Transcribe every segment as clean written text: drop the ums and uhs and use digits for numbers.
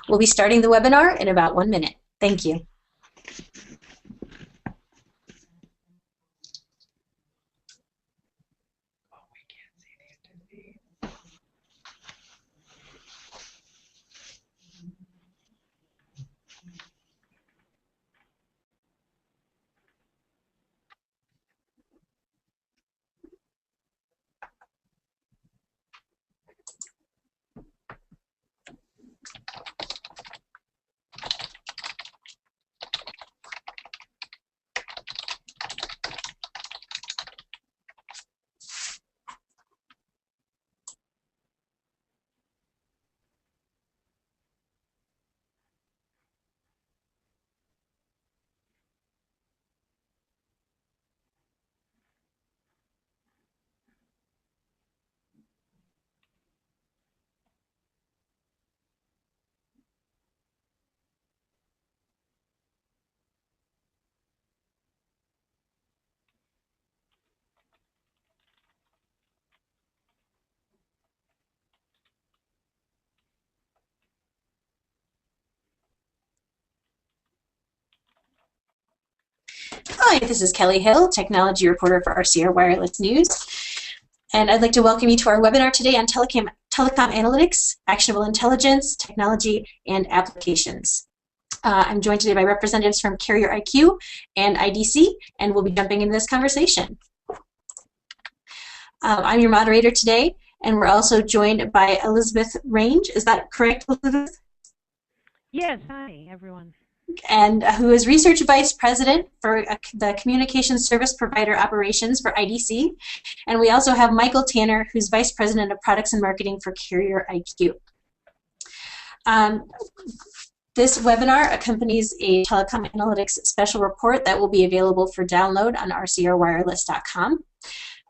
We'll be starting the webinar in about 1 minute. Thank you. Hi, this is Kelly Hill, Technology Reporter for RCR Wireless News. And I'd like to welcome you to our webinar today on telecom analytics, actionable intelligence, technology, and applications. I'm joined today by representatives from CarrierIQ and IDC, and we'll be jumping into this conversation. I'm your moderator today, and we're also joined by Elisabeth Rainge. Is that correct, Elisabeth? Yes, hi, everyone. And who is Research Vice President for the Communication Service Provider Operations for IDC. And we also have Michael Tanner, who's Vice President of Products and Marketing for CarrierIQ. This webinar accompanies a telecom analytics special report that will be available for download on rcrwireless.com.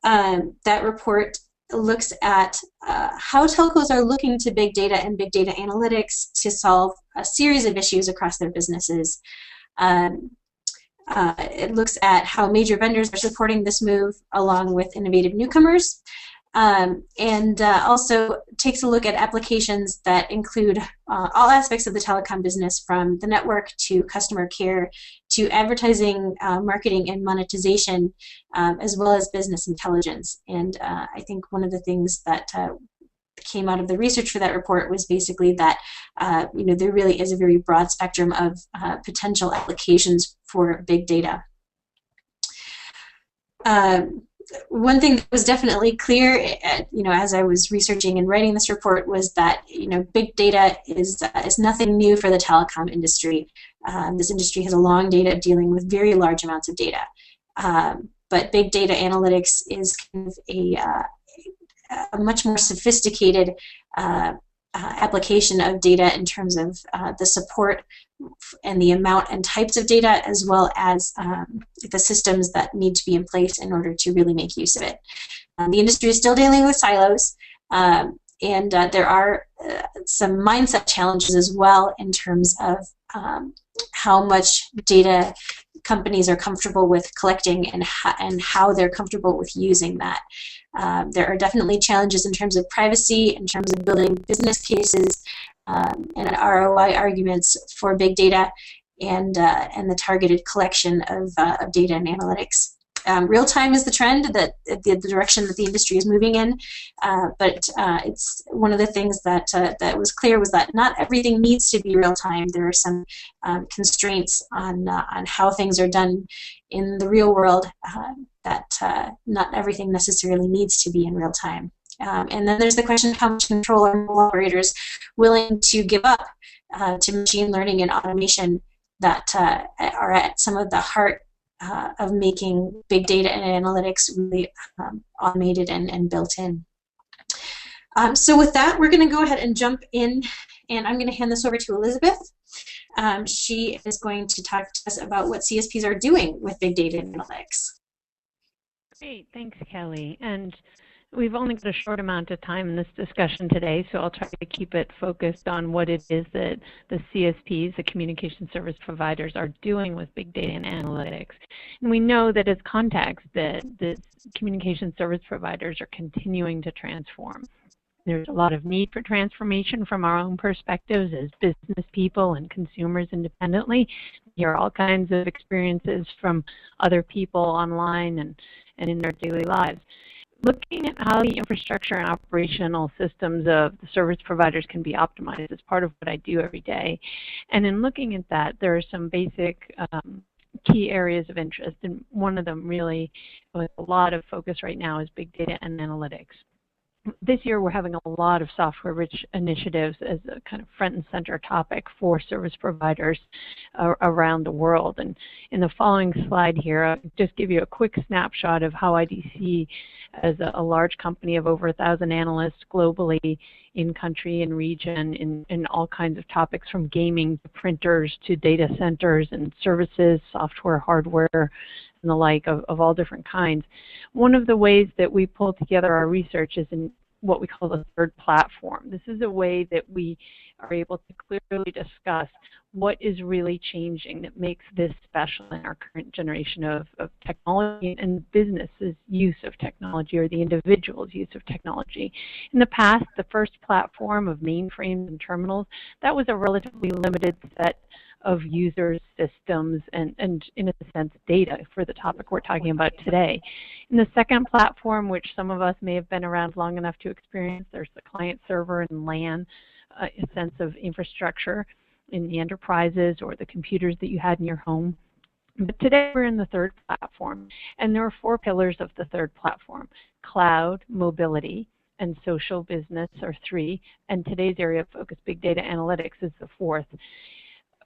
That report looks at how telcos are looking to big data and big data analytics to solve a series of issues across their businesses. It looks at how major vendors are supporting this move along with innovative newcomers, and also takes a look at applications that include all aspects of the telecom business, from the network to customer care to advertising, marketing, and monetization, as well as business intelligence. And I think one of the things that came out of the research for that report was basically that there really is a very broad spectrum of potential applications for big data. One thing that was definitely clear, as I was researching and writing this report, was that big data is nothing new for the telecom industry. This industry has a long data of dealing with very large amounts of data, but big data analytics is kind of a much more sophisticated application of data in terms of the support and the amount and types of data, as well as the systems that need to be in place in order to really make use of it. The industry is still dealing with silos, and there are some mindset challenges as well in terms of how much data companies are comfortable with collecting and how they're comfortable with using that. There are definitely challenges in terms of privacy, in terms of building business cases, and ROI arguments for big data, and the targeted collection of data and analytics. Real time is the trend, that the direction that the industry is moving in, but it's one of the things that was clear was that not everything needs to be real time. There are some constraints on how things are done in the real world, that not everything necessarily needs to be in real time. And then there's the question of how much control are mobile operators willing to give up to machine learning and automation that are at some of the heart of making big data and analytics really automated and built in. So with that, we're going to go ahead and jump in, and I'm going to hand this over to Elisabeth. She is going to talk to us about what CSPs are doing with big data and analytics. Great, thanks, Kelly. And we've only got a short amount of time in this discussion today, so I'll try to keep it focused on what it is that the CSPs, the communication service providers, are doing with big data and analytics. And we know that as context that the communication service providers are continuing to transform. There's a lot of need for transformation from our own perspectives as business people and consumers independently. We hear all kinds of experiences from other people online and in their daily lives. Looking at how the infrastructure and operational systems of the service providers can be optimized is part of what I do every day. And in looking at that, there are some basic key areas of interest, and one of them really with a lot of focus right now is big data and analytics. This year we're having a lot of software-rich initiatives as a kind of front and center topic for service providers around the world. And in the following slide here, I'll just give you a quick snapshot of how IDC, as a large company of over 1,000 analysts globally in country and region in all kinds of topics from gaming to printers to data centers and services, software, hardware, and the like of all different kinds. One of the ways that we pull together our research is in what we call the third platform. This is a way that we are able to clearly discuss what is really changing that makes this special in our current generation of technology and businesses' use of technology or the individual's use of technology. In the past, the first platform of mainframes and terminals, that was a relatively limited set of users, systems, and in a sense, data for the topic we're talking about today. In the second platform, which some of us may have been around long enough to experience, there's the client server and LAN, a sense of infrastructure in the enterprises or the computers that you had in your home. But today we're in the third platform, and there are 4 pillars of the third platform: cloud, mobility, and social business are 3, and today's area of focus, big data analytics, is the 4th.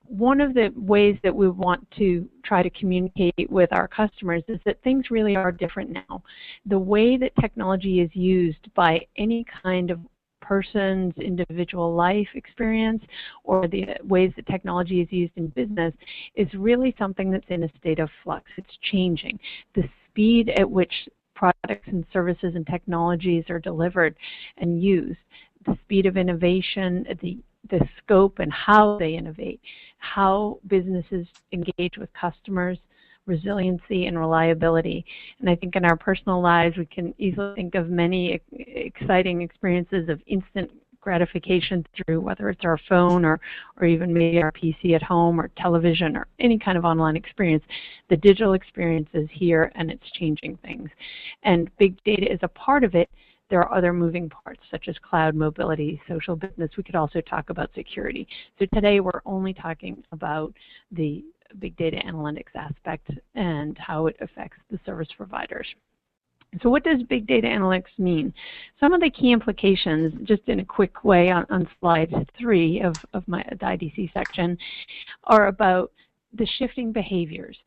One of the ways that we want to try to communicate with our customers is that things really are different now. The way that technology is used by any kind of person's individual life experience or the ways that technology is used in business is really something that's in a state of flux. It's changing. The speed at which products and services and technologies are delivered and used, the speed of innovation, the scope and how they innovate, how businesses engage with customers, resiliency and reliability. And I think in our personal lives, we can easily think of many exciting experiences of instant gratification through whether it's our phone or even maybe our PC at home or television or any kind of online experience. The digital experience is here and it's changing things. And big data is a part of it. There are other moving parts such as cloud, mobility, social business. We could also talk about security. So today we're only talking about the big data analytics aspect and how it affects the service providers. So what does big data analytics mean? Some of the key implications, just in a quick way on slide 3 of the IDC section, are about the shifting behaviors.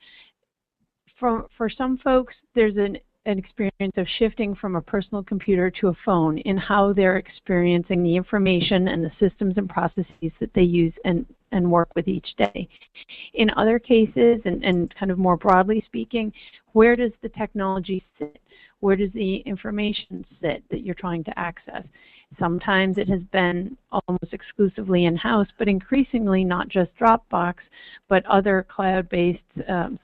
For some folks, there's an experience of shifting from a personal computer to a phone in how they're experiencing the information and the systems and processes that they use and work with each day. In other cases, and kind of more broadly speaking, where does the technology sit? Where does the information sit that you're trying to access? Sometimes it has been almost exclusively in-house, but increasingly not just Dropbox, but other cloud-based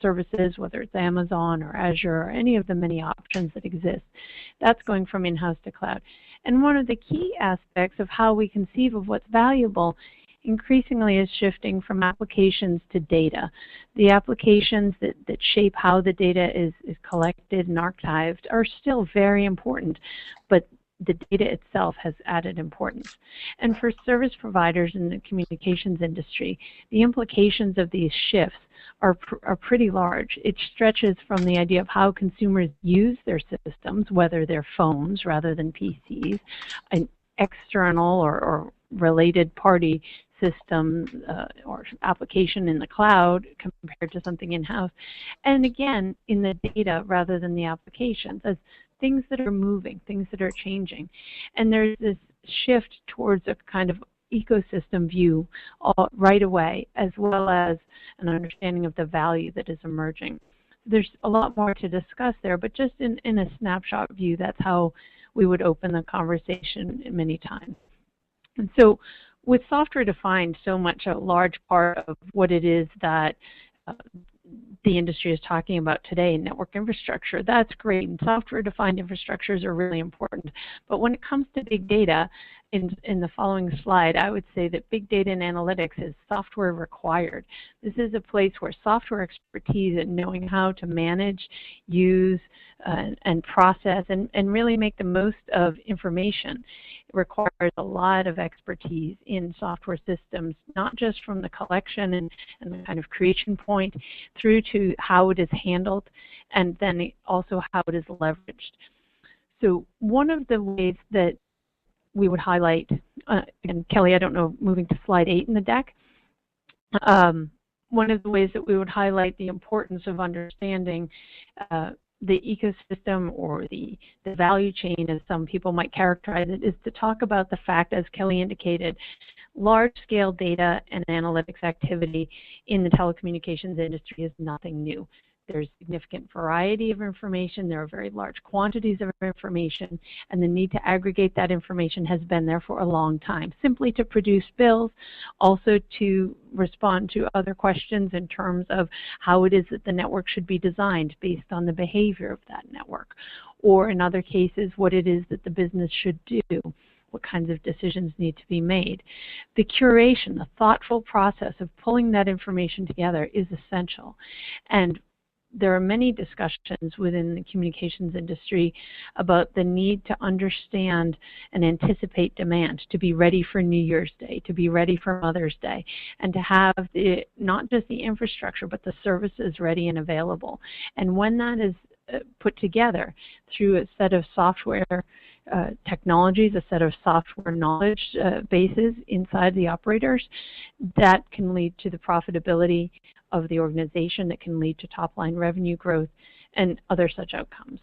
services, whether it's Amazon or Azure or any of the many options that exist. That's going from in-house to cloud. And one of the key aspects of how we conceive of what's valuable increasingly is shifting from applications to data. The applications that shape how the data is collected and archived are still very important, but the data itself has added importance. And for service providers in the communications industry, the implications of these shifts are pretty large. It stretches from the idea of how consumers use their systems, whether they're phones rather than PCs, an external or related party system or application in the cloud compared to something in-house, and again in the data rather than the applications, as things that are moving, things that are changing. And there's this shift towards a kind of ecosystem view right away, as well as an understanding of the value that is emerging. There's a lot more to discuss there, but just in a snapshot view, that's how we would open the conversation many times. And so with software defined, so much a large part of what it is that the industry is talking about today, network infrastructure. That's great, and software-defined infrastructures are really important. But when it comes to big data, in the following slide, I would say that big data and analytics is software required. This is a place where software expertise and knowing how to manage, use, and process, and really make the most of information requires a lot of expertise in software systems, not just from the collection and the kind of creation point through to how it is handled, and then also how it is leveraged. So one of the ways that we would highlight, and Kelly, I don't know, moving to slide 8 in the deck, one of the ways that we would highlight the importance of understanding the ecosystem, or the value chain, as some people might characterize it, is to talk about the fact, as Kelly indicated, large-scale data and analytics activity in the telecommunications industry is nothing new. There's significant variety of information, there are very large quantities of information, and the need to aggregate that information has been there for a long time, simply to produce bills, also to respond to other questions in terms of how it is that the network should be designed based on the behavior of that network, or in other cases, what it is that the business should do, what kinds of decisions need to be made. The curation, the thoughtful process of pulling that information together is essential. And there are many discussions within the communications industry about the need to understand and anticipate demand, to be ready for New Year's Day, to be ready for Mother's Day, and to have not just the infrastructure, but the services ready and available. And when that is put together through a set of software technologies, a set of software knowledge bases inside the operators, that can lead to the profitability of the organization, that can lead to top-line revenue growth and other such outcomes.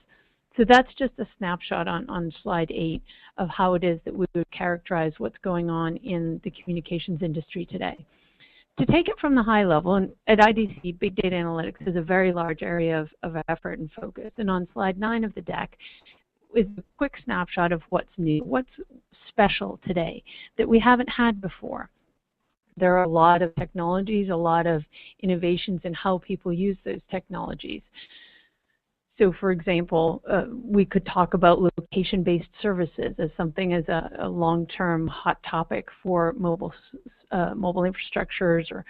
So that's just a snapshot on slide 8 of how it is that we would characterize what's going on in the communications industry today. To take it from the high level, and at IDC, big data analytics is a very large area of effort and focus. And on slide 9 of the deck is a quick snapshot of what's new, what's special today that we haven't had before. There are a lot of technologies, a lot of innovations in how people use those technologies. So, for example, we could talk about location-based services as something as a long-term hot topic for mobile infrastructures, or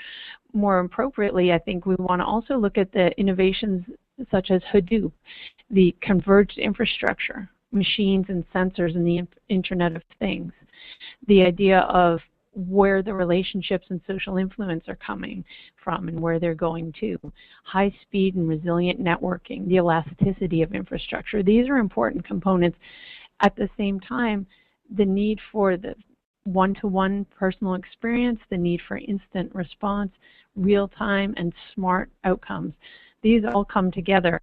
more appropriately, I think we want to also look at the innovations such as Hadoop, the converged infrastructure, machines and sensors, and the Internet of Things. The idea of where the relationships and social influence are coming from and where they're going to. High speed and resilient networking, the elasticity of infrastructure. These are important components. At the same time, the need for the one-to-one personal experience, the need for instant response, real-time and smart outcomes. These all come together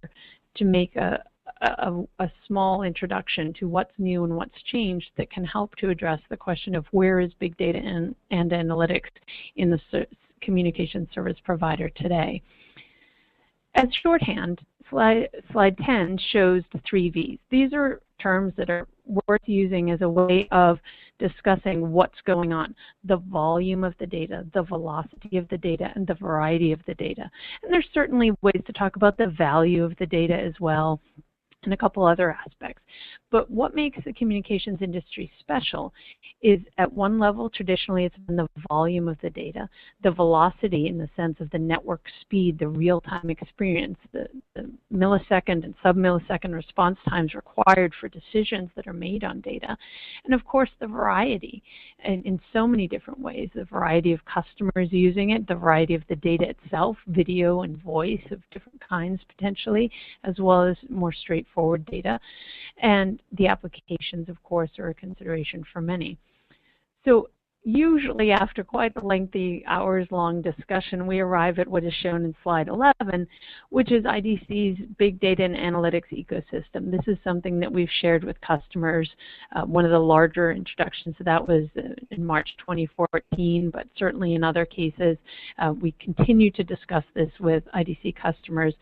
to make a small introduction to what's new and what's changed that can help to address the question of where is big data and analytics in the communication service provider today. As shorthand, slide 10 shows the 3 V's. These are terms that are worth using as a way of discussing what's going on: the volume of the data, the velocity of the data, and the variety of the data. And there's certainly ways to talk about the value of the data as well, and a couple other aspects. But what makes the communications industry special is, at one level, traditionally it's been the volume of the data, the velocity in the sense of the network speed, the real-time experience, the millisecond and sub-millisecond response times required for decisions that are made on data, and of course the variety in so many different ways, the variety of customers using it, the variety of the data itself, video and voice of different kinds potentially, as well as more straightforward data. And the applications, of course, are a consideration for many. So usually after quite a lengthy hours-long discussion, we arrive at what is shown in slide 11, which is IDC's big data and analytics ecosystem. This is something that we've shared with customers. One of the larger introductions to that was in March 2014, but certainly in other cases, we continue to discuss this with IDC customers.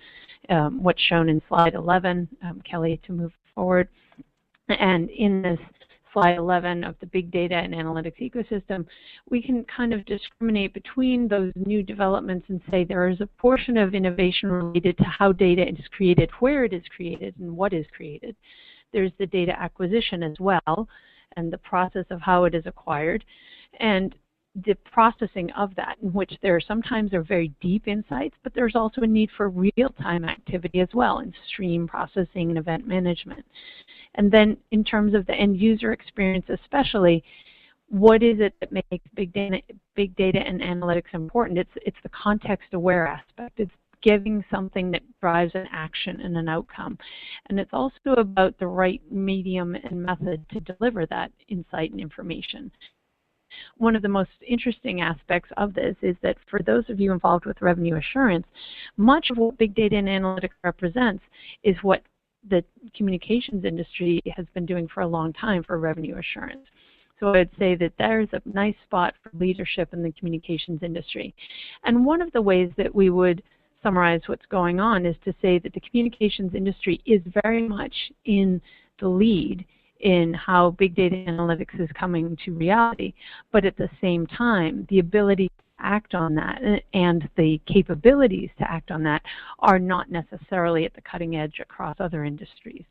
What's shown in slide 11, Kelly, to move forward. And in this slide 11 of the big data and analytics ecosystem, we can kind of discriminate between those new developments and say there is a portion of innovation related to how data is created, where it is created, and what is created. There's the data acquisition as well, and the process of how it is acquired, and the processing of that, in which there sometimes are very deep insights, but there's also a need for real-time activity as well in stream processing and event management. And then in terms of the end user experience especially, what is it that makes big data and analytics important? It's the context-aware aspect. It's giving something that drives an action and an outcome. And it's also about the right medium and method to deliver that insight and information. One of the most interesting aspects of this is that for those of you involved with revenue assurance, much of what big data and analytics represents is what the communications industry has been doing for a long time for revenue assurance. So I'd say that there's a nice spot for leadership in the communications industry. And one of the ways that we would summarize what's going on is to say that the communications industry is very much in the lead in how big data analytics is coming to reality, but at the same time, the ability to act on that and the capabilities to act on that are not necessarily at the cutting edge across other industries.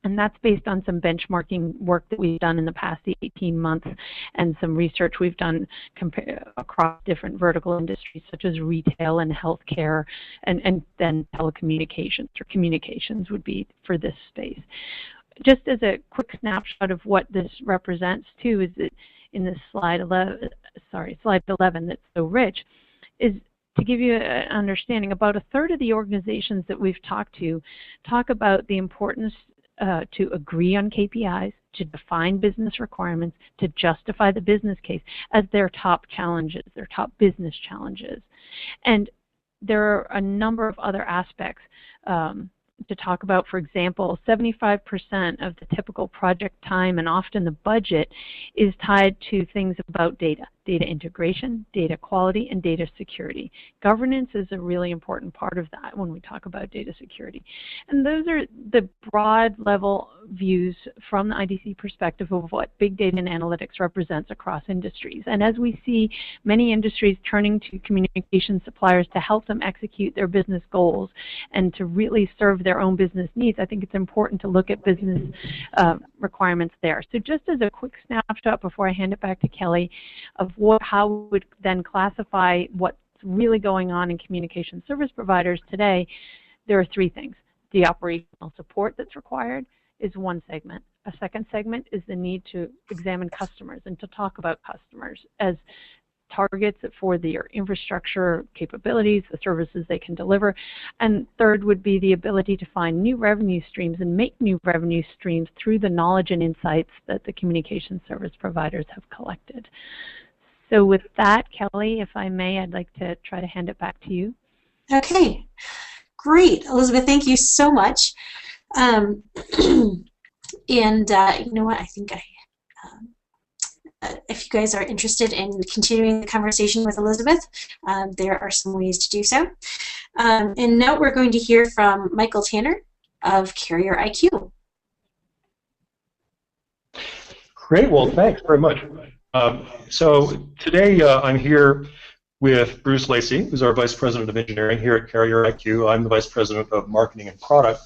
And that's based on some benchmarking work that we've done in the past 18 months and some research we've done across different vertical industries such as retail and healthcare and then telecommunications, or communications would be for this space. Just as a quick snapshot of what this represents too is that in this slide 11 that's so rich, is to give you an understanding, about a third of the organizations that we've talked to talk about the importance to agree on KPIs, to define business requirements, to justify the business case as their top challenges, their top business challenges. And there are a number of other aspects to talk about. For example, 75% of the typical project time and often the budget is tied to things about data integration, data quality, and data security. Governance is a really important part of that when we talk about data security. And those are the broad level views from the IDC perspective of what big data and analytics represents across industries. And as we see many industries turning to communication suppliers to help them execute their business goals and to really serve their own business needs, I think it's important to look at business requirements there. So just as a quick snapshot before I hand it back to Kelly of how we would then classify what's really going on in communication service providers today, there are three things. The operational support that's required is one segment. A second segment is the need to examine customers and to talk about customers as targets for their infrastructure capabilities, the services they can deliver. And third would be the ability to find new revenue streams and make new revenue streams through the knowledge and insights that the communication service providers have collected. So with that, Kelly, if I may, I'd like to try to hand it back to you. Okay, great. Elisabeth, thank you so much. You know what, I think if you guys are interested in continuing the conversation with Elisabeth, there are some ways to do so. And now we're going to hear from Michael Tanner of CarrierIQ. Great, well, thanks very much. So today I'm here with Bruce Lacey, who's our Vice President of Engineering here at CarrierIQ. I'm the Vice President of Marketing and Product.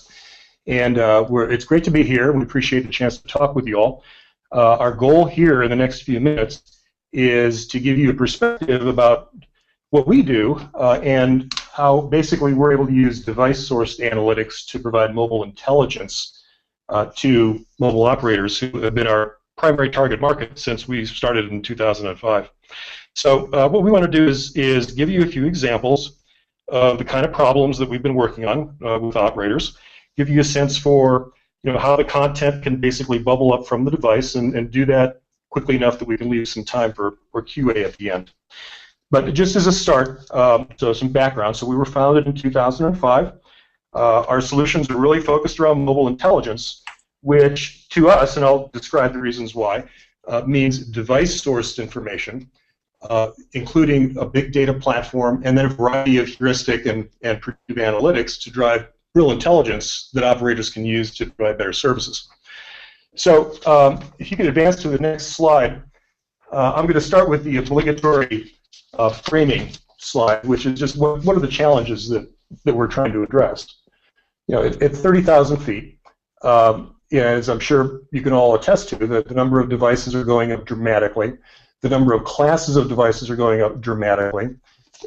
And it's great to be here. We appreciate the chance to talk with you all. Our goal here in the next few minutes is to give you a perspective about what we do and how basically we're able to use device-sourced analytics to provide mobile intelligence to mobile operators who have been our primary target market since we started in 2005. So what we want to do is give you a few examples of the kind of problems that we've been working on with operators, give you a sense for how the content can basically bubble up from the device and do that quickly enough that we can leave some time for QA at the end. But just as a start, so some background. So we were founded in 2005. Our solutions are really focused around mobile intelligence, which to us, and I'll describe the reasons why, means device-sourced information, including a big data platform and then a variety of heuristic and predictive analytics to drive real intelligence that operators can use to provide better services. So if you could advance to the next slide, I'm going to start with the obligatory framing slide, which is just what are the challenges that we're trying to address. You know, at 30,000 feet, as I'm sure you can all attest to, that the number of devices are going up dramatically. The number of classes of devices are going up dramatically.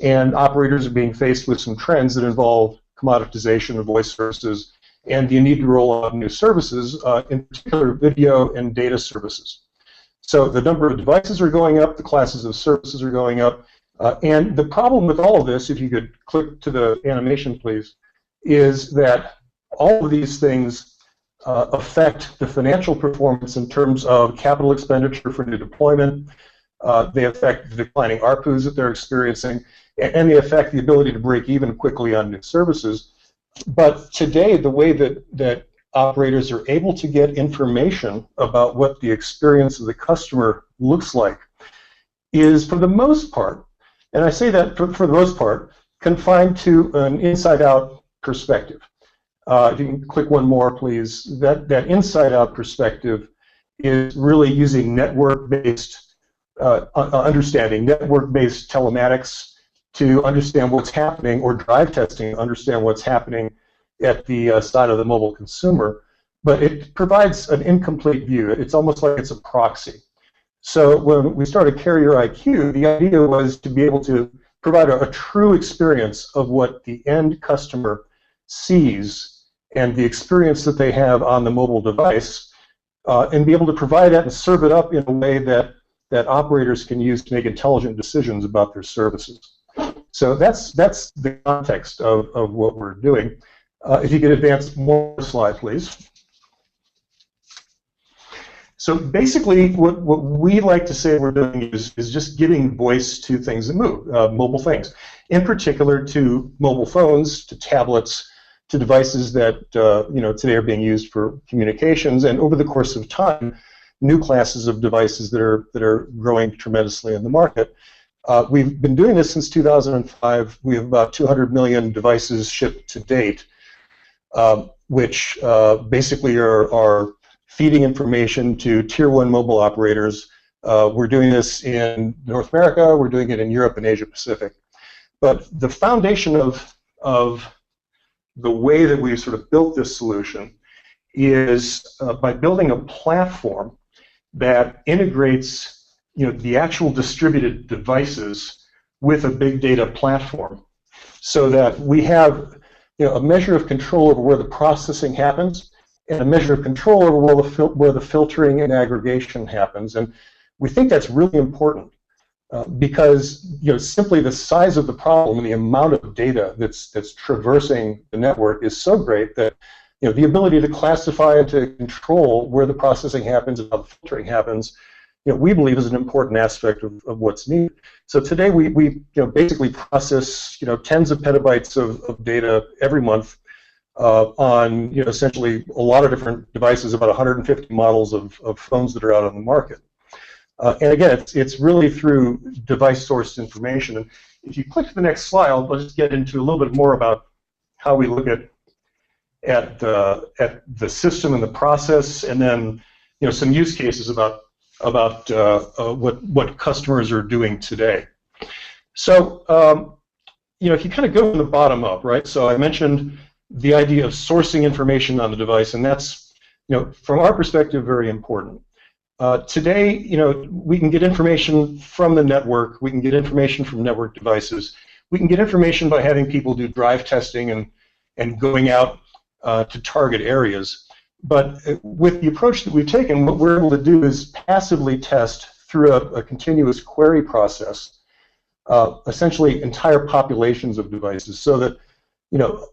And operators are being faced with some trends that involve commoditization of voice services and the need to roll out new services, in particular video and data services. So the number of devices are going up, the classes of services are going up, and the problem with all of this, if you could click to the animation please, is that all of these things affect the financial performance in terms of capital expenditure for new deployment. They affect the declining ARPUs that they're experiencing, and they affect the ability to break even quickly on new services. But today, the way that operators are able to get information about what the experience of the customer looks like is, for the most part, and I say that for the most part, confined to an inside-out perspective. If you can click one more, please. That inside-out perspective is really using network-based understanding, network-based telematics to understand what's happening, or drive testing to understand what's happening at the side of the mobile consumer. But it provides an incomplete view. It's almost like it's a proxy. So when we started CarrierIQ, the idea was to be able to provide a true experience of what the end customer sees and the experience that they have on the mobile device, and be able to provide that and serve it up in a way that operators can use to make intelligent decisions about their services. So that's the context of what we're doing. If you could advance one slide, please. So basically, what we like to say we're doing is just giving voice to things that move, mobile things, in particular to mobile phones, to tablets, to devices that today are being used for communications, and over the course of time, new classes of devices that are growing tremendously in the market. We've been doing this since 2005. We have about 200 million devices shipped to date, which basically are feeding information to Tier 1 mobile operators. We're doing this in North America, we're doing it in Europe and Asia Pacific. But the foundation of the way that we sort of built this solution is by building a platform that integrates the actual distributed devices with a big data platform, so that we have a measure of control over where the processing happens and a measure of control over where the filtering and aggregation happens. And we think that's really important because simply the size of the problem and the amount of data that's traversing the network is so great that the ability to classify and to control where the processing happens and how the filtering happens, we believe is an important aspect of what's needed. So today we basically process tens of petabytes of data every month on essentially a lot of different devices, about 150 models of phones that are out on the market. And again, it's really through device-sourced information. And if you click to the next slide, I'll just get into a little bit more about how we look at the system and the process, and then some use cases about what customers are doing today. So if you kind of go from the bottom up, right? So I mentioned the idea of sourcing information on the device, and that's from our perspective very important. Today, we can get information from the network. We can get information from network devices. We can get information by having people do drive testing and going out to target areas. But with the approach that we've taken, what we're able to do is passively test through a continuous query process, essentially entire populations of devices, so that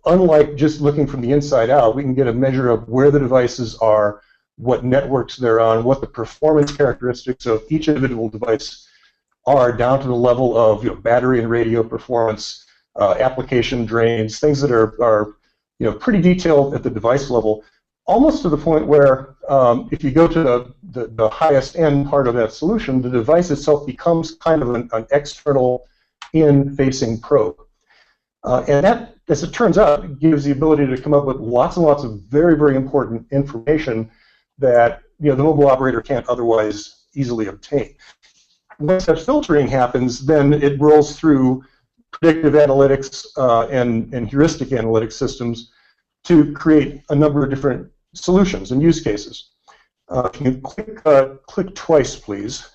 unlike just looking from the inside out, we can get a measure of where the devices are, what networks they're on, what the performance characteristics of each individual device are, down to the level of battery and radio performance, application drains, things that are pretty detailed at the device level, almost to the point where if you go to the highest end part of that solution, the device itself becomes kind of an external in-facing probe. And that, as it turns out, gives the ability to come up with lots and lots of very, very important information that the mobile operator can't otherwise easily obtain. Once that filtering happens, then it rolls through predictive analytics and heuristic analytics systems to create a number of different solutions and use cases. If you click twice, please,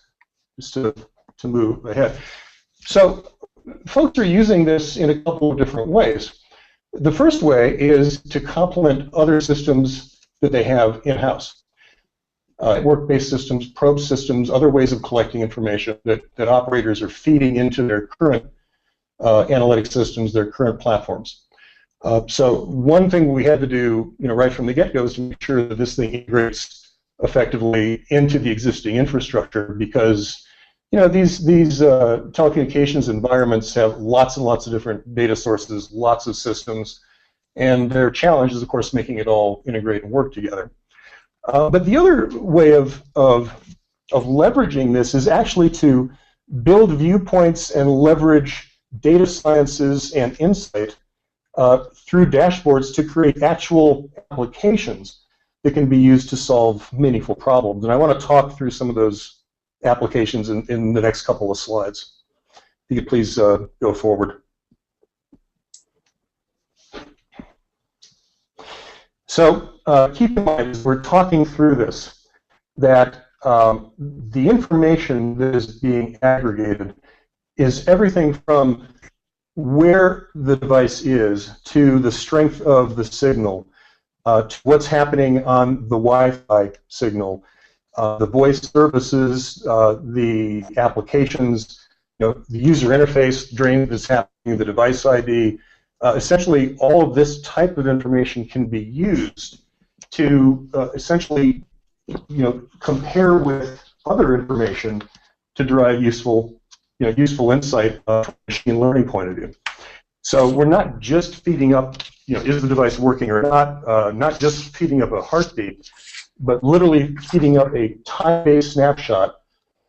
just to move ahead. So folks are using this in a couple of different ways. The first way is to complement other systems that they have in-house. Work-based systems, probe systems, other ways of collecting information that operators are feeding into their current analytic systems, their current platforms. So one thing we had to do, right from the get-go is to make sure that this thing integrates effectively into the existing infrastructure, because these telecommunications environments have lots and lots of different data sources, lots of systems, and their challenge is, of course, making it all integrate and work together. But the other way of leveraging this is actually to build viewpoints and leverage data sciences and insight through dashboards to create actual applications that can be used to solve meaningful problems. And I want to talk through some of those applications in the next couple of slides. If you could please go forward. So keep in mind, as we're talking through this, that the information that is being aggregated is everything from where the device is to the strength of the signal, to what's happening on the Wi-Fi signal, the voice services, the applications, the user interface drain that's happening, the device ID. Essentially, all of this type of information can be used to essentially, compare with other information to derive useful insight from a machine learning point of view. So we're not just feeding up, is the device working or not just feeding up a heartbeat, but literally feeding up a time-based snapshot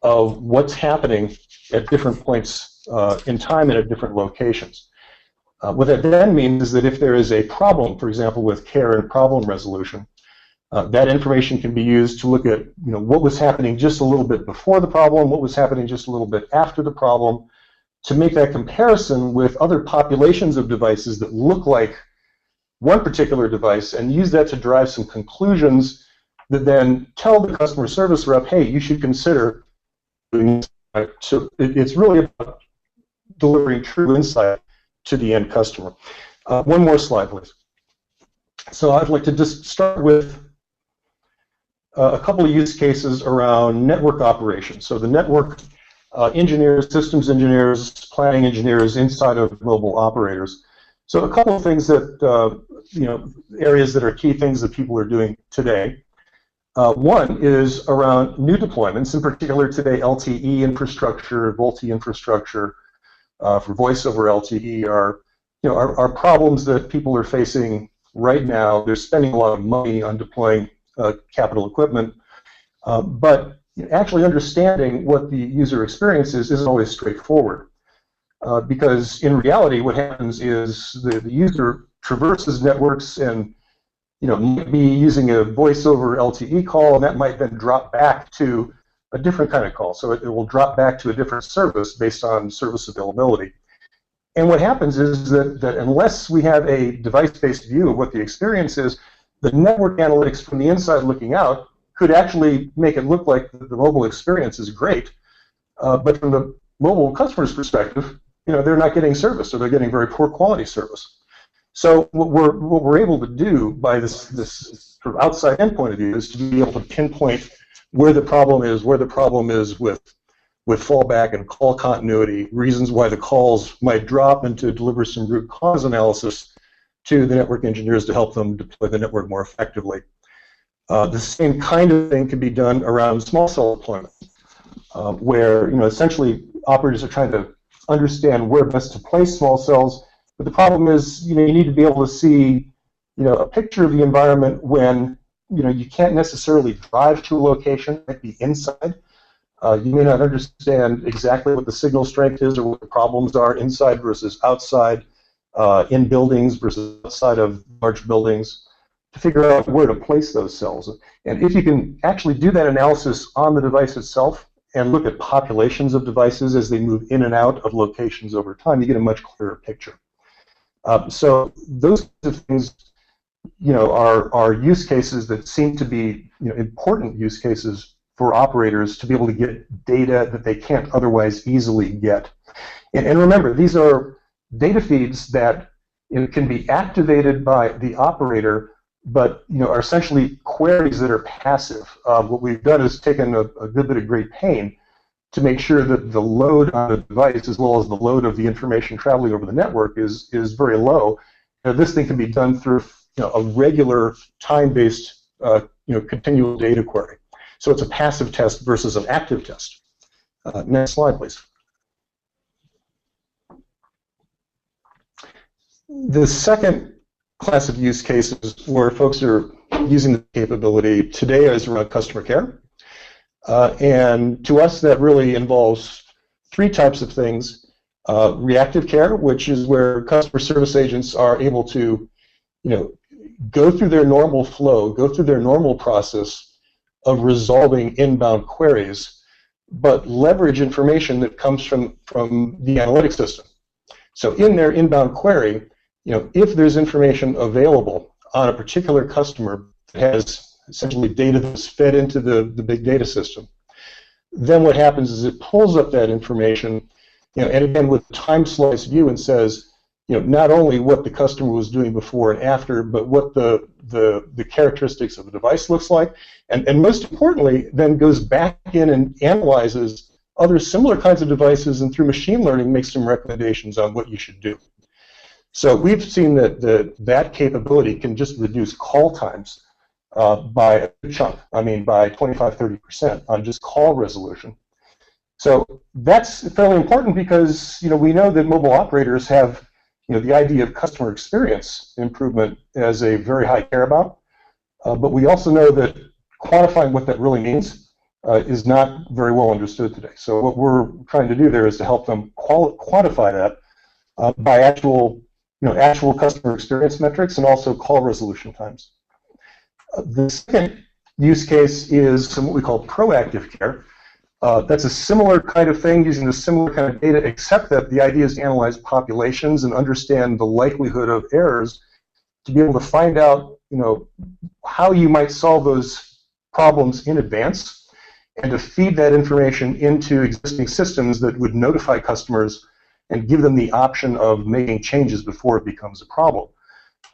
of what's happening at different points in time and at different locations. What that then means is that if there is a problem, for example, with care and problem resolution, that information can be used to look at what was happening just a little bit before the problem, what was happening just a little bit after the problem, to make that comparison with other populations of devices that look like one particular device, and use that to drive some conclusions that then tell the customer service rep, hey, you should consider doing this. So it's really about delivering true insight to the end customer. One more slide, please. So I'd like to just start with a couple of use cases around network operations. So the network engineers, systems engineers, planning engineers inside of mobile operators. So a couple of things that, areas that are key things that people are doing today. One is around new deployments, in particular today LTE infrastructure, VoLTE infrastructure, for voice over LTE are problems that people are facing right now. They're spending a lot of money on deploying capital equipment, but actually understanding what the user experience is isn't always straightforward, because in reality what happens is the user traverses networks and might be using a voice over LTE call, and that might then drop back to a different kind of call. So it will drop back to a different service based on service availability. And what happens is that unless we have a device-based view of what the experience is, the network analytics from the inside looking out could actually make it look like the mobile experience is great, but from the mobile customer's perspective, they're not getting service, or they're getting very poor quality service. So what we're able to do by this sort of outside end point of view is to be able to pinpoint where the problem is with fallback and call continuity, reasons why the calls might drop, and to deliver some root cause analysis to the network engineers to help them deploy the network more effectively. The same kind of thing can be done around small cell deployment, where essentially operators are trying to understand where best to place small cells. But the problem is, you need to be able to see, a picture of the environment when, you can't necessarily drive to a location. It might be inside. You may not understand exactly what the signal strength is or what the problems are inside versus outside, in buildings versus outside of large buildings. to figure out where to place those cells. And if you can actually do that analysis on the device itself and look at populations of devices as they move in and out of locations over time, you get a much clearer picture. So those things, are use cases that seem to be, important use cases for operators to be able to get data that they can't otherwise easily get. And remember, these are data feeds that can be activated by the operator, but are essentially queries that are passive. What we've done is taken a good bit of great pain to make sure that the load on the device, as well as the load of the information traveling over the network, is very low. This thing can be done through a regular time-based continual data query. So it's a passive test versus an active test. Next slide, please. The second class of use cases where folks are using the capability today is around customer care. And to us, that really involves three types of things. Reactive care, which is where customer service agents are able to, go through their normal flow, go through their normal process of resolving inbound queries, but leverage information that comes from the analytics system. So in their inbound query, if there's information available on a particular customer that has essentially data that's fed into the big data system, then what happens is it pulls up that information, and again with time slice view, and says, not only what the customer was doing before and after, but what the characteristics of the device looks like, and most importantly, then goes back in and analyzes other similar kinds of devices, and through machine learning makes some recommendations on what you should do. So we've seen that that capability can just reduce call times by a chunk, by 25–30% on just call resolution. So that's fairly important because we know that mobile operators have the idea of customer experience improvement as a very high care about, but we also know that quantifying what that really means is not very well understood today. So what we're trying to do there is to help them quantify that by actual customer experience metrics and also call resolution times. The second use case is what we call proactive care. That's a similar kind of thing using the similar kind of data, except that the idea is to analyze populations and understand the likelihood of errors to be able to find out, how you might solve those problems in advance, and to feed that information into existing systems that would notify customers and give them the option of making changes before it becomes a problem.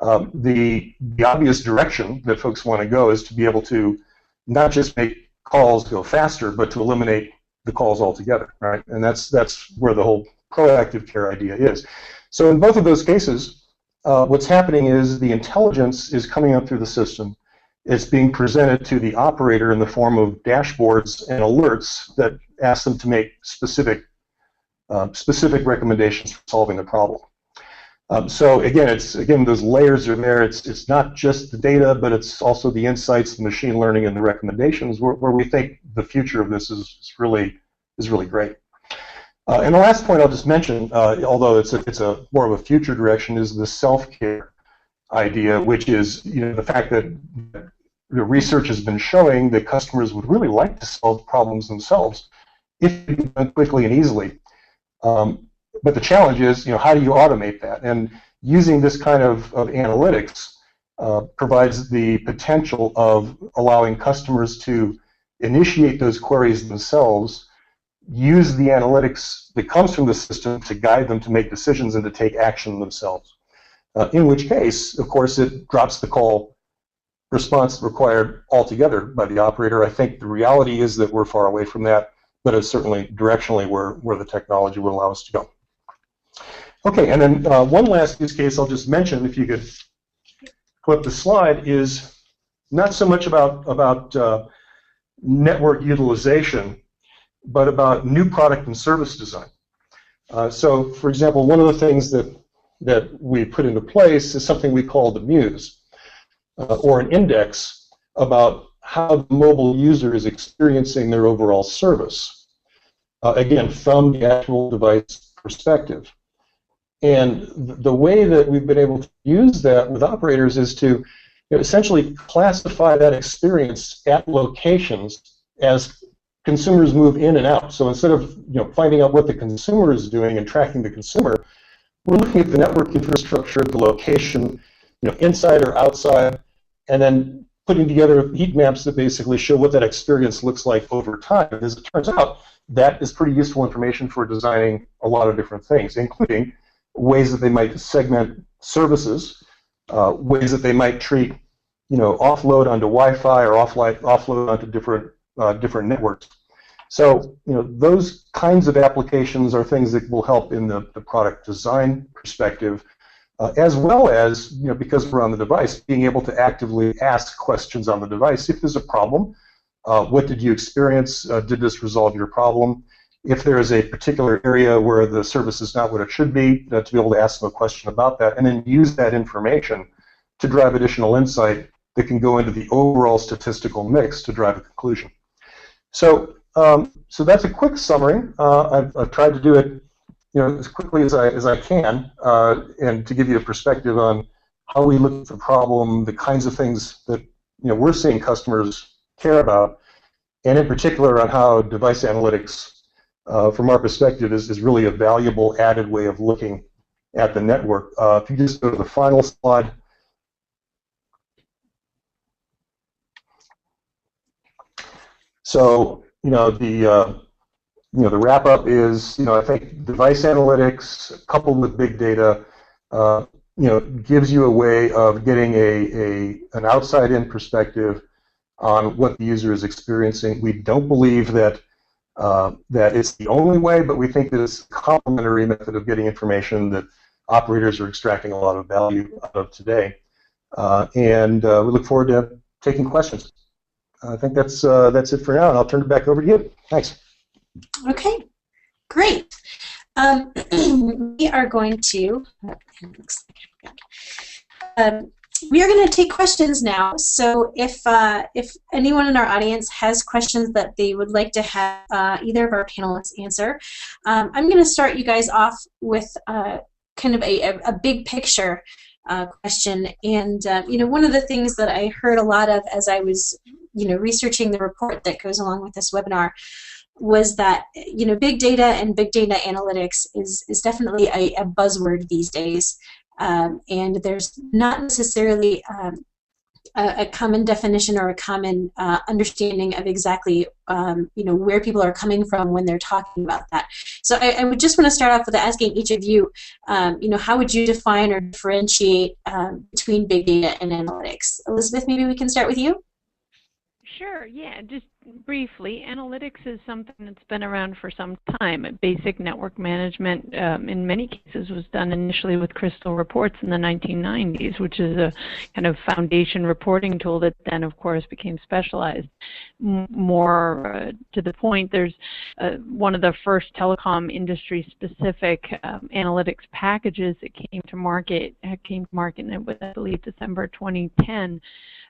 The obvious direction that folks want to go is to be able to not just make calls go faster, but to eliminate the calls altogether, right? And that's where the whole proactive care idea is. So in both of those cases, what's happening is the intelligence is coming up through the system. It's being presented to the operator in the form of dashboards and alerts that ask them to make specific recommendations for solving the problem. So again, those layers are there. It's not just the data, but it's also the insights, the machine learning, and the recommendations where we think the future of this is really great. And the last point I'll just mention, although it's a more of a future direction, is the self-care idea, which is the fact that research has been showing that customers would really like to solve problems themselves if it could be done quickly and easily. But the challenge is, how do you automate that? And using this kind of analytics provides the potential of allowing customers to initiate those queries themselves, use the analytics that comes from the system to guide them to make decisions and to take action themselves. In which case, of course, it drops the call response required altogether by the operator. I think the reality is that we're far away from that, but it's certainly directionally where the technology will allow us to go. Okay, and then one last use case I'll just mention, if you could flip the slide, is not so much about network utilization, but about new product and service design. So, for example, one of the things that we put into place is something we call the Muse, or an index about how the mobile user is experiencing their overall service. Again, from the actual device perspective. And the way that we've been able to use that with operators is to essentially classify that experience at locations as consumers move in and out. So instead of finding out what the consumer is doing and tracking the consumer, we're looking at the network infrastructure, the location, inside or outside, and then putting together heat maps that basically show what that experience looks like over time. As it turns out, that is pretty useful information for designing a lot of different things, including ways that they might segment services, ways that they might treat, offload onto Wi-Fi or offload onto different networks. So, those kinds of applications are things that will help in the product design perspective, as well as, because we're on the device, being able to actively ask questions on the device. If there's a problem, what did you experience? Did this resolve your problem? If there is a particular area where the service is not what it should be, to be able to ask them a question about that, and then use that information to drive additional insight that can go into the overall statistical mix to drive a conclusion. So, so that's a quick summary. I've tried to do it, as quickly as I can, and to give you a perspective on how we look at the problem, the kinds of things that we're seeing customers care about, and in particular on how device analytics, from our perspective, is really a valuable added way of looking at the network. If you just go to the final slide. So, the wrap-up is, I think device analytics coupled with big data, gives you a way of getting an outside-in perspective on what the user is experiencing. We don't believe that that it's the only way, but we think that it's a complementary method of getting information that operators are extracting a lot of value out of today. And we look forward to taking questions. I think that's it for now, and I'll turn it back over to you. Thanks. Okay, great. We are going to. We are going to take questions now. So if anyone in our audience has questions that they would like to have either of our panelists answer, I'm going to start you guys off with kind of a big picture question. And one of the things that I heard a lot of as I was researching the report that goes along with this webinar was that big data and big data analytics is definitely a buzzword these days. And there's not necessarily a common definition or a common understanding of exactly where people are coming from when they're talking about that. So I would just want to start off with asking each of you, how would you define or differentiate between big data and analytics? Elisabeth, maybe we can start with you. Sure, yeah, just briefly, analytics is something that's been around for some time. Basic network management, in many cases, was done initially with crystal reports in the 1990s, which is a kind of foundation reporting tool that then, of course, became specialized. More to the point, there's one of the first telecom industry-specific analytics packages that came to market, I believe, December 2010.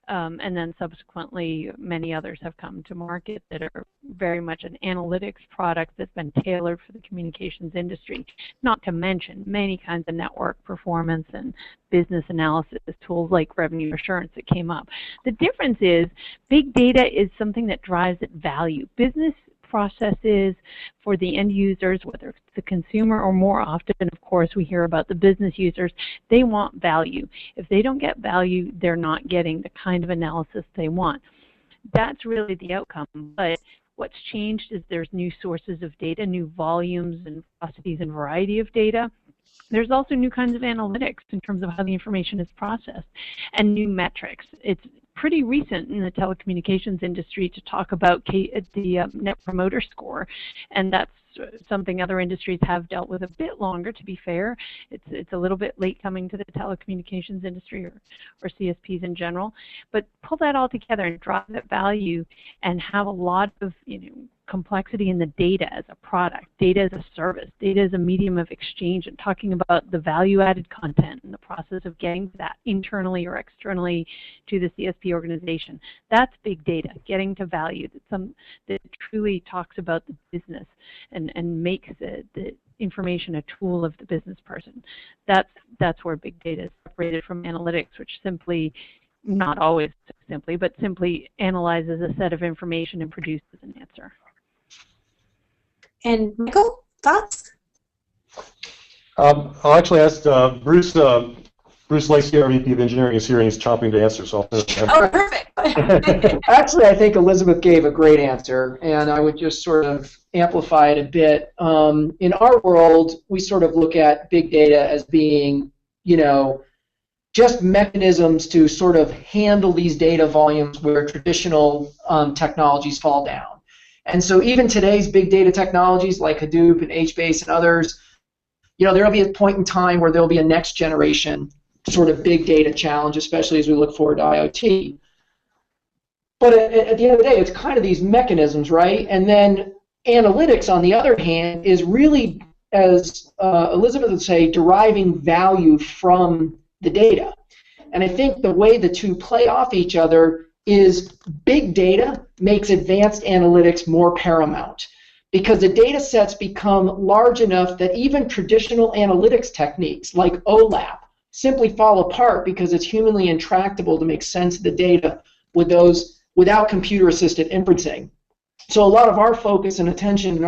And then subsequently many others have come to market that are very much an analytics product that's been tailored for the communications industry, not to mention many kinds of network performance and business analysis tools like revenue assurance that came up. The difference is big data is something that drives at value. Business processes for the end users, whether it's the consumer or more often, of course, we hear about the business users, they want value. If they don't get value, they're not getting the kind of analysis they want. That's really the outcome. But what's changed is there's new sources of data, new volumes and velocities and variety of data. There's also new kinds of analytics in terms of how the information is processed and new metrics. It's pretty recent in the telecommunications industry to talk about the Net Promoter Score, and that's something other industries have dealt with a bit longer, to be fair. It's a little bit late coming to the telecommunications industry or CSPs in general, but pull that all together and drive that value and have a lot of complexity in the data as a product, data as a service, data as a medium of exchange, and talking about the value-added content and the process of getting that internally or externally to the CSP organization. That's big data, getting to value, that truly talks about the business and makes the information a tool of the business person. That's where big data is separated from analytics, which simply not always simply, but simply analyzes a set of information and produces an answer. And Michael, thoughts? I'll actually ask Bruce. Bruce Lacey, our VP of Engineering, is here and he's chomping to answer. So oh, perfect. Actually, I think Elisabeth gave a great answer, and I would just sort of amplify it a bit. In our world, we sort of look at big data as being, just mechanisms to sort of handle these data volumes where traditional technologies fall down. And so even today's big data technologies like Hadoop and HBase and others, there will be a point in time where there will be a next generation sort of big data challenge, especially as we look forward to IoT. But at the end of the day, it's kind of these mechanisms, right? And then analytics, on the other hand, is really, as Elisabeth would say, deriving value from the data. And I think the way the two play off each other is big data makes advanced analytics more paramount, because the data sets become large enough that even traditional analytics techniques like OLAP simply fall apart because it's humanly intractable to make sense of the data with those without computer-assisted inferencing. So a lot of our focus and attention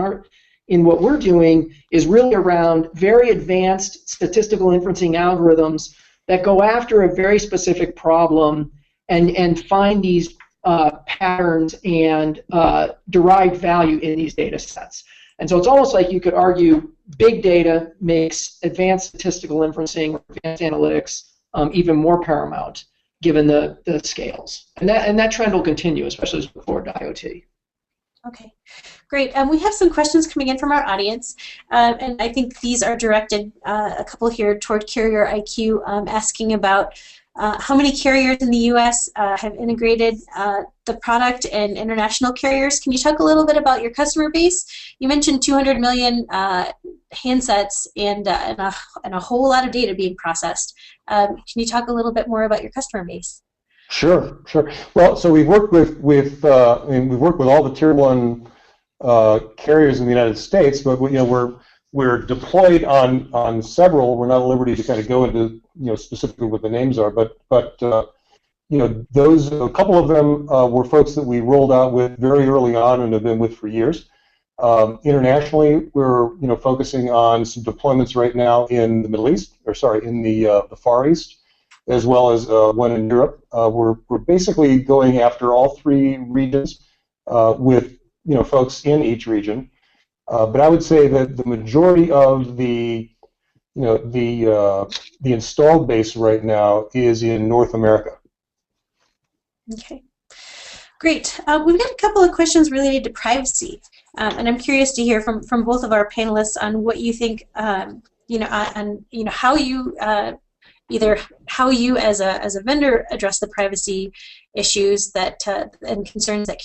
in what we're doing is really around very advanced statistical inferencing algorithms that go after a very specific problem and find these patterns and derive value in these data sets. And so it's almost like you could argue big data makes advanced statistical inferencing or advanced analytics even more paramount given the scales. And that trend will continue, especially as we look forward to IoT. Okay, great. We have some questions coming in from our audience, and I think these are directed, a couple here, toward CarrierIQ, asking about how many carriers in the U.S. Have integrated the product, and international carriers. Can you talk a little bit about your customer base? You mentioned 200 million handsets and a whole lot of data being processed. Can you talk a little bit more about your customer base? Sure. Well, so we've worked with we've worked with all the tier 1 carriers in the United States, but we're deployed on several. We're not at liberty to kind of go into specifically what the names are, but those, a couple of them were folks that we rolled out with very early on and have been with for years. Internationally, we're focusing on some deployments right now in the Middle East, in the Far East, as well as one in Europe. We're basically going after all 3 regions with folks in each region. But I would say that the majority of the installed base right now is in North America. Okay, great. We've got a couple of questions related to privacy, and I'm curious to hear from both of our panelists on what you think, on how you either how you as a vendor address the privacy issues that and concerns that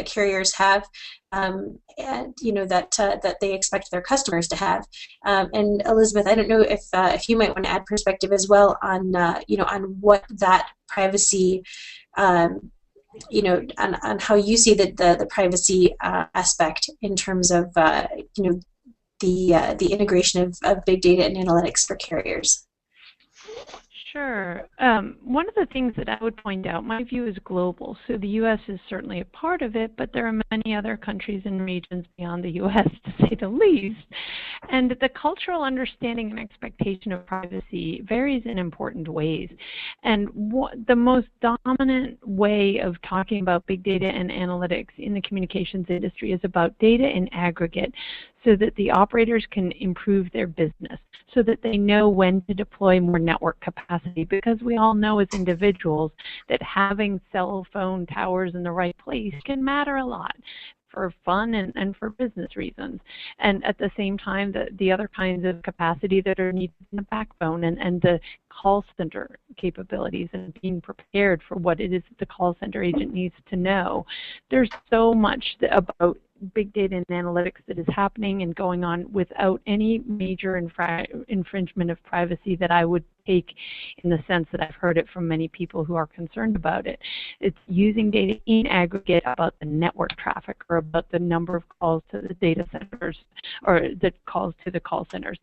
carriers have, and that they expect their customers to have. And Elisabeth, I don't know if you might want to add perspective as well on on what that privacy, on how you see the privacy aspect in terms of the integration of big data and analytics for carriers. Sure. One of the things that I would point out, my view is global. So the U.S. is certainly a part of it, but there are many other countries and regions beyond the U.S., to say the least. And the cultural understanding and expectation of privacy varies in important ways. And the most dominant way of talking about big data and analytics in the communications industry is about data in aggregate, so that the operators can improve their business, so that they know when to deploy more network capacity, because we all know as individuals that having cell phone towers in the right place can matter a lot for fun and for business reasons. And at the same time, the other kinds of capacity that are needed in the backbone and the call center capabilities and being prepared for what it is that the call center agent needs to know. There's so much about big data and analytics that is happening and going on without any major infringement of privacy that I would take in the sense that I've heard it from many people who are concerned about it. It's using data in aggregate about the network traffic or about the number of calls to the data centers or the calls to the call centers.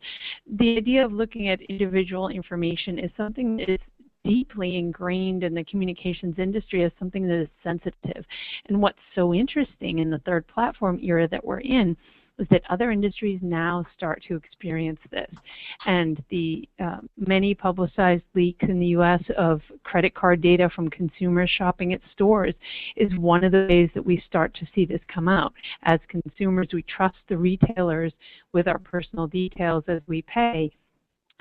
The idea of looking at individual information is something that is deeply ingrained in the communications industry as something that is sensitive. And what's so interesting in the third platform era that we're in is that other industries now start to experience this. And the many publicized leaks in the U.S. of credit card data from consumers shopping at stores is one of the ways that we start to see this come out. As consumers, we trust the retailers with our personal details as we pay,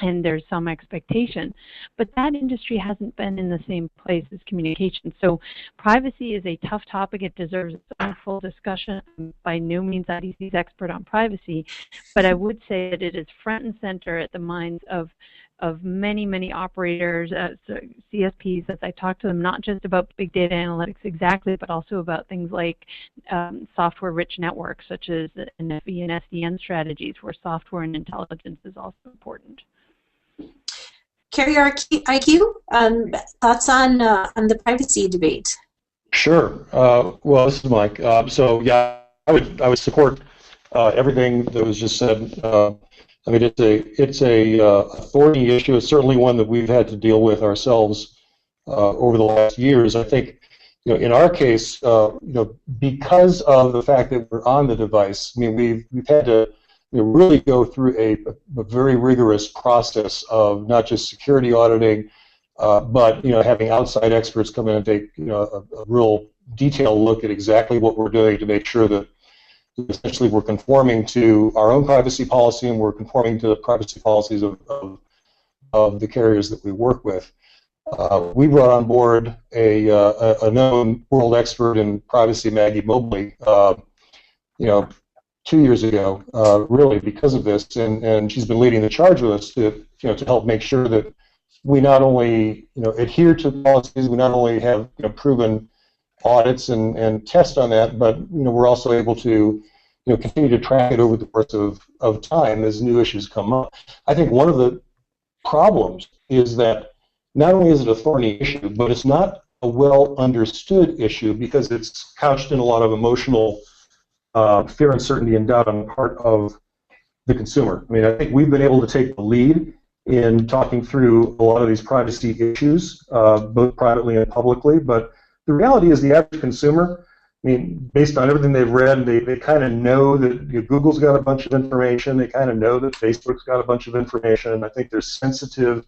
and there's some expectation. But that industry hasn't been in the same place as communication. So privacy is a tough topic. It deserves its own full discussion. I'm by no means IDC's expert on privacy, but I would say that it is front and center at the minds of many, many operators, CSPs, as I talk to them, not just about big data analytics exactly, but also about things like software-rich networks, such as NFV and SDN strategies, where software and intelligence is also important. CarrierIQ, thoughts on the privacy debate? Sure. Well, this is Mike. So yeah, I would support everything that was just said. I mean, it's a thorny issue. It's certainly one that we've had to deal with ourselves over the last years. I think, in our case, because of the fact that we're on the device, I mean, we've had to really go through a very rigorous process of not just security auditing, but having outside experts come in and take a real detailed look at exactly what we're doing to make sure that essentially we're conforming to our own privacy policy and we're conforming to the privacy policies of the carriers that we work with. We brought on board a known world expert in privacy, Maggie Mobley, 2 years ago, really because of this, and she's been leading the charge with us to help make sure that we not only adhere to policies, we not only have proven audits and tests on that, but we're also able to continue to track it over the course of time as new issues come up. I think one of the problems is that not only is it a thorny issue, but it's not a well understood issue because it's couched in a lot of emotional fear, uncertainty, and doubt on the part of the consumer. I mean, I think we've been able to take the lead in talking through a lot of these privacy issues, both privately and publicly, but the reality is the average consumer, I mean, based on everything they've read, they kind of know that Google's got a bunch of information, they kind of know that Facebook's got a bunch of information. I think they're sensitive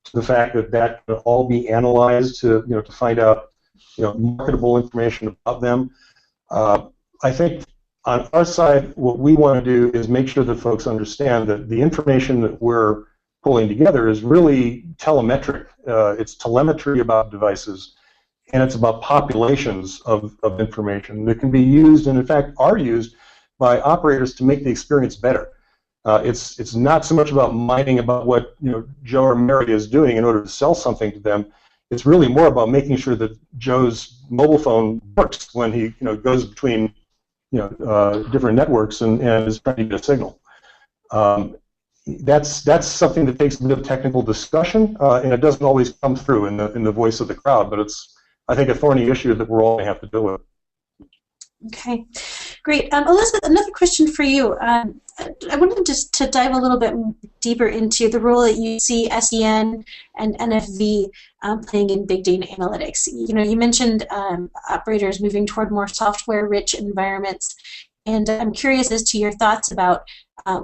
to the fact that that can all be analyzed to find out marketable information about them. I think on our side, what we want to do is make sure that folks understand that the information that we're pulling together is really telemetric. It's telemetry about devices, and it's about populations of information that can be used, and in fact are used by operators to make the experience better. It's not so much about mining about what Joe or Mary is doing in order to sell something to them. It's really more about making sure that Joe's mobile phone works when he goes between different networks and is trying to get a signal. That's something that takes a bit of technical discussion, and it doesn't always come through in the voice of the crowd. But it's, I think, a thorny issue that we're all going to have to deal with. Okay, great. Elisabeth, another question for you. I wanted just to dive a little bit deeper into the role that you see SDN and NFV playing in big data analytics. You mentioned operators moving toward more software-rich environments, and I'm curious as to your thoughts about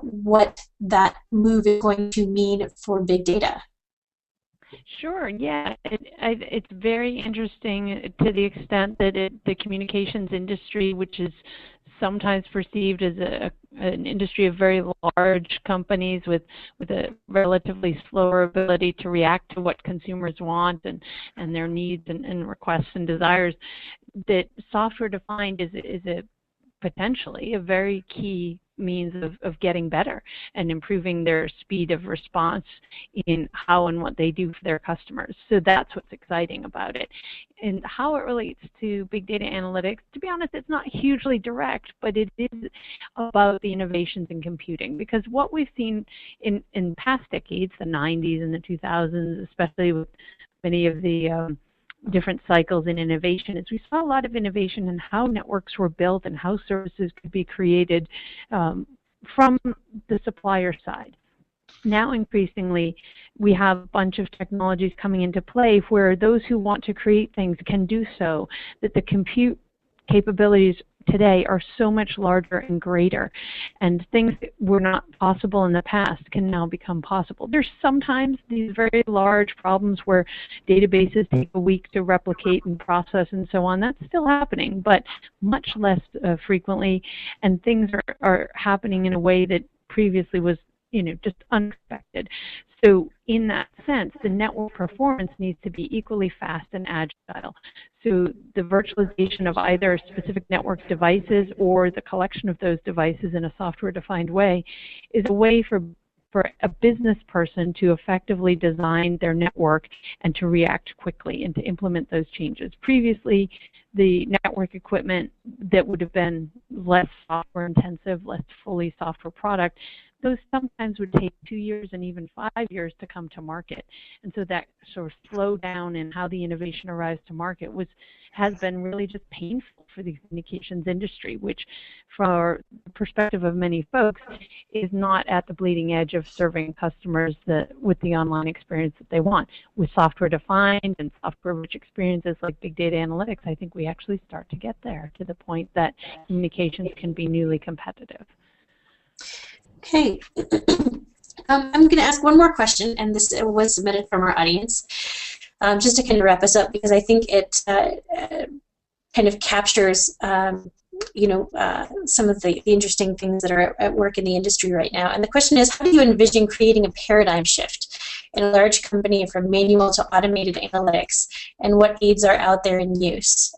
what that move is going to mean for big data. Sure, yeah. It's very interesting to the extent that the communications industry, which is sometimes perceived as an industry of very large companies with a relatively slower ability to react to what consumers want and their needs and requests and desires, that software defined is potentially a very key means of getting better and improving their speed of response in how and what they do for their customers. So that's what's exciting about it. And how it relates to big data analytics, to be honest, it's not hugely direct, but it is about the innovations in computing. Because what we've seen in past decades, the 90s and the 2000s, especially with many of the different cycles in innovation, is we saw a lot of innovation in how networks were built and how services could be created from the supplier side. now increasingly we have a bunch of technologies coming into play where those who want to create things can do so, that the compute capabilities today are so much larger and greater, and things that were not possible in the past can now become possible. There's sometimes these very large problems where databases take a week to replicate and process and so on. That's still happening, but much less frequently, and things are happening in a way that previously was just unexpected. So in that sense, the network performance needs to be equally fast and agile. So the virtualization of either specific network devices or the collection of those devices in a software-defined way is a way for a business person to effectively design their network and to react quickly and to implement those changes. Previously, the network equipment that would have been less software intensive, less fully software product, those sometimes would take 2 years and even 5 years to come to market. And so that sort of slowdown in how the innovation arrives to market has been really just painful for the communications industry, which for the perspective of many folks is not at the bleeding edge of serving customers with the online experience that they want. With software defined and software rich experiences like big data analytics, I think we actually start to get there to the point that communications can be newly competitive. Okay. I'm going to ask one more question, and this was submitted from our audience, just to kind of wrap us up, because I think it kind of captures some of the interesting things that are at work in the industry right now. And the question is, how do you envision creating a paradigm shift in a large company from manual to automated analytics, and what aids are out there in use?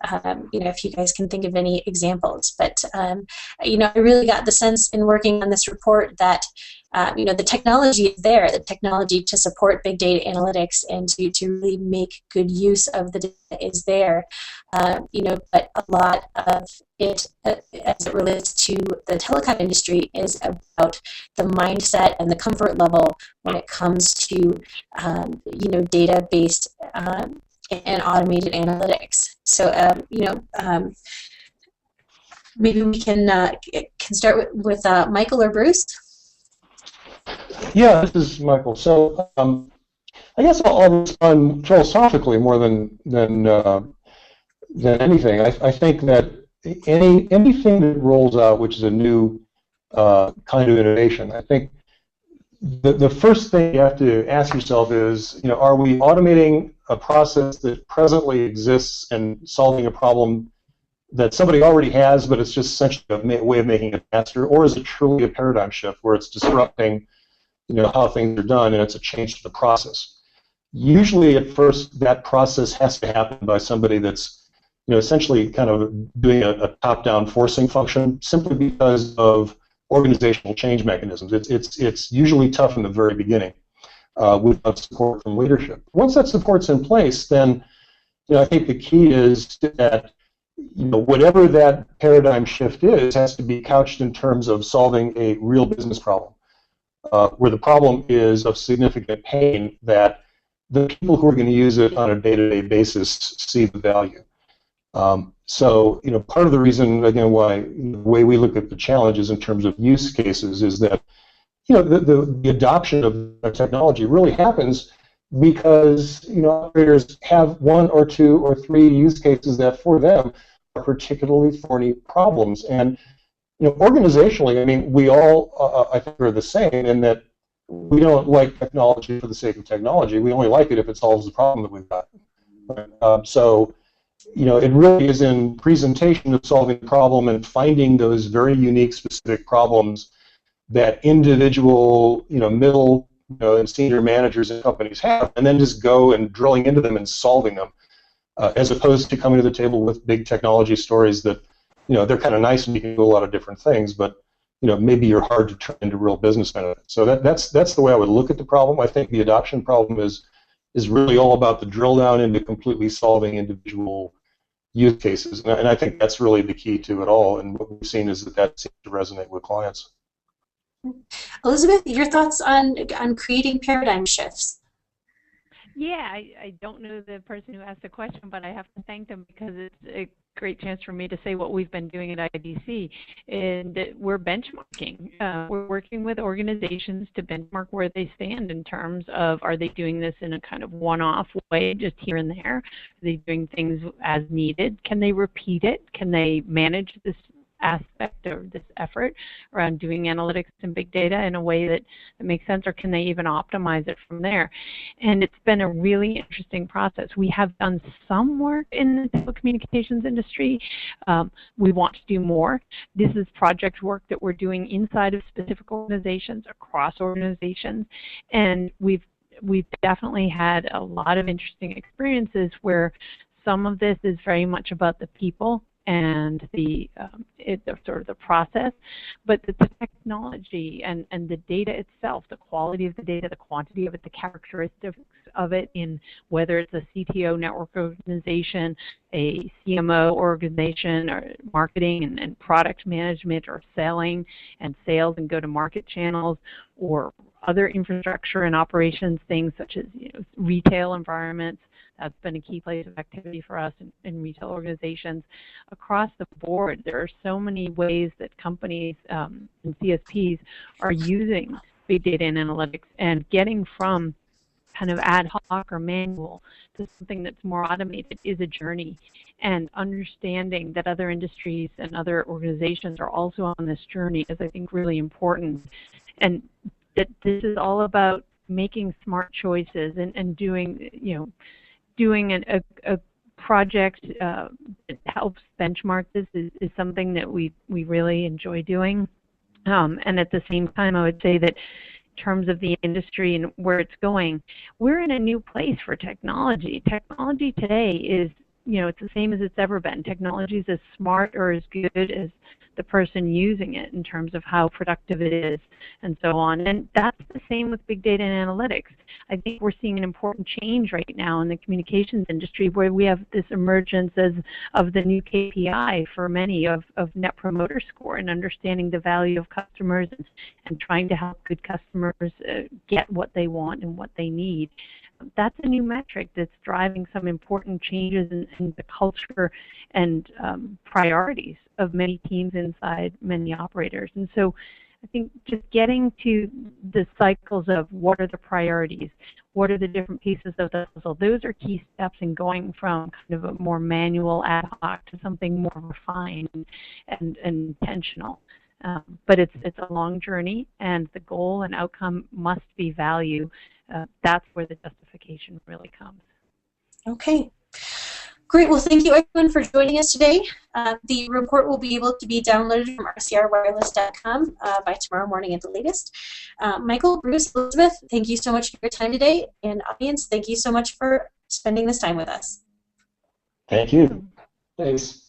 If you guys can think of any examples. But I really got the sense in working on this report that the technology is there, the technology to support big data analytics and to really make good use of the data is there. But a lot of it, as it relates to the telecom industry, is about the mindset and the comfort level when it comes to, data-based and automated analytics. So, maybe we can start with Michael or Bruce. Yeah, this is Michael. So I guess I'll respond philosophically more than anything. I think that anything that rolls out which is a new kind of innovation, I think the first thing you have to ask yourself is, are we automating a process that presently exists and solving a problem that somebody already has, but it's just essentially a way of making it faster, or is it truly a paradigm shift where it's disrupting how things are done and it's a change to the process? Usually at first that process has to happen by somebody that's essentially kind of doing a top-down forcing function, simply because of organizational change mechanisms. It's usually tough in the very beginning without support from leadership. Once that support's in place, then I think the key is that whatever that paradigm shift is has to be couched in terms of solving a real business problem, where the problem is of significant pain that the people who are going to use it on a day-to-day basis see the value. So part of the reason, again, why the way we look at the challenges in terms of use cases is that the adoption of technology really happens because operators have 1 or 2 or 3 use cases that for them are particularly thorny problems. And organizationally, I mean, we all I think are the same in that we don't like technology for the sake of technology. We only like it if it solves the problem that we've got. So it really is in presentation of solving the problem and finding those very unique, specific problems that individual, middle, and senior managers and companies have, and then just go and drilling into them and solving them, as opposed to coming to the table with big technology stories that, they're kind of nice and you can do a lot of different things, but maybe you're hard to turn into real business benefits. So that's the way I would look at the problem. I think the adoption problem is really all about the drill down into completely solving individual use cases, and I think that's really the key to it all. And what we've seen is that seems to resonate with clients. Elisabeth, your thoughts on creating paradigm shifts? Yeah, I don't know the person who asked the question, but I have to thank them because it's great chance for me to say what we've been doing at IDC, and that we're benchmarking. We're working with organizations to benchmark where they stand in terms of, are they doing this in a kind of one-off way, just here and there? Are they doing things as needed? Can they repeat it? Can they manage this aspect or this effort around doing analytics and big data in a way that makes sense, or can they even optimize it from there? And it's been a really interesting process. We have done some work in the telecommunications industry. We want to do more. This is project work that we're doing inside of specific organizations, across organizations, and we've definitely had a lot of interesting experiences where some of this is very much about the people and the sort of the process, but the technology and the data itself, the quality of the data, the quantity of it, the characteristics of it, in whether it's a CTO network organization, a CMO organization, or marketing and product management, or selling and sales and go-to-market channels, or other infrastructure and operations things such as retail environments. That's been a key place of activity for us in retail organizations. Across the board, there are so many ways that companies and CSPs are using big data and analytics, and getting from kind of ad hoc or manual to something that's more automated is a journey. And understanding that other industries and other organizations are also on this journey is, I think, really important. And that this is all about making smart choices and doing, doing a project that helps benchmark this is something that we really enjoy doing. And at the same time, I would say that in terms of the industry and where it's going, we're in a new place for technology. Technology today is, it's the same as it's ever been. Technology is as smart or as good as the person using it in terms of how productive it is and so on. And that's the same with big data and analytics. I think we're seeing an important change right now in the communications industry, where we have this emergence of the new KPI for many of Net Promoter Score, and understanding the value of customers and trying to help good customers get what they want and what they need. That's a new metric that's driving some important changes in the culture and priorities of many teams inside many operators. And so I think just getting to the cycles of what are the priorities, what are the different pieces of the puzzle, those are key steps in going from kind of a more manual ad hoc to something more refined and intentional. But it's a long journey, and the goal and outcome must be value. That's where the justification really comes. Okay. Great. Well, thank you everyone for joining us today. The report will be able to be downloaded from rcrwireless.com by tomorrow morning at the latest. Michael, Bruce, Elisabeth, thank you so much for your time today. And audience, thank you so much for spending this time with us. Thank you. Thanks.